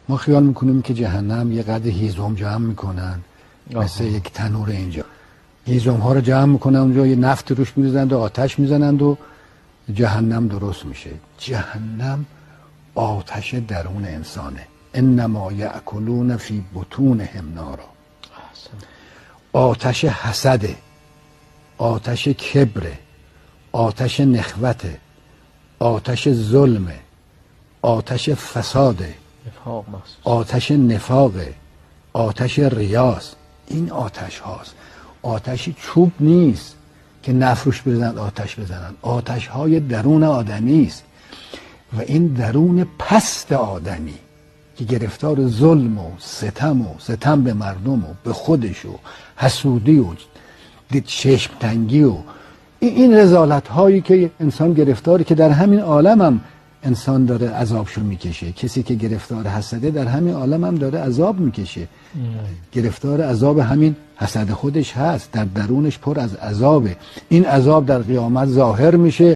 ما خیال میکنیم که جهنم یه قدر هیزم جمع میکنن مثل یک تنور اینجا، هیزم ها رو جمع میکنن اونجا، یه نفت روش میریزند و آتش میزنند و جهنم درست میشه. جهنم آتش درون انسانه. انما یأکلون فی بطونهم نارا. آتش حسده، آتش کبره، آتش نخوته، آتش ظلمه، آتش فساده، آتش نفاقه، آتش ریاست. این آتش هاست. آتشی چوب نیست که نفروش بزنند آتش بزنند، آتش های درون آدمی است. و این درون پست آدمی که گرفتار ظلم و ستم به مردم و به خودش و حسودی و چشم تنگی و این رذالت هایی که انسان گرفتاره، که در همین عالم هم انسان داره عذابشو میکشه. کسی که گرفتار حسده در همین عالم هم داره عذاب میکشه، گرفتار عذاب همین حسد خودش هست، در درونش پر از عذابه. این عذاب در قیامت ظاهر میشه.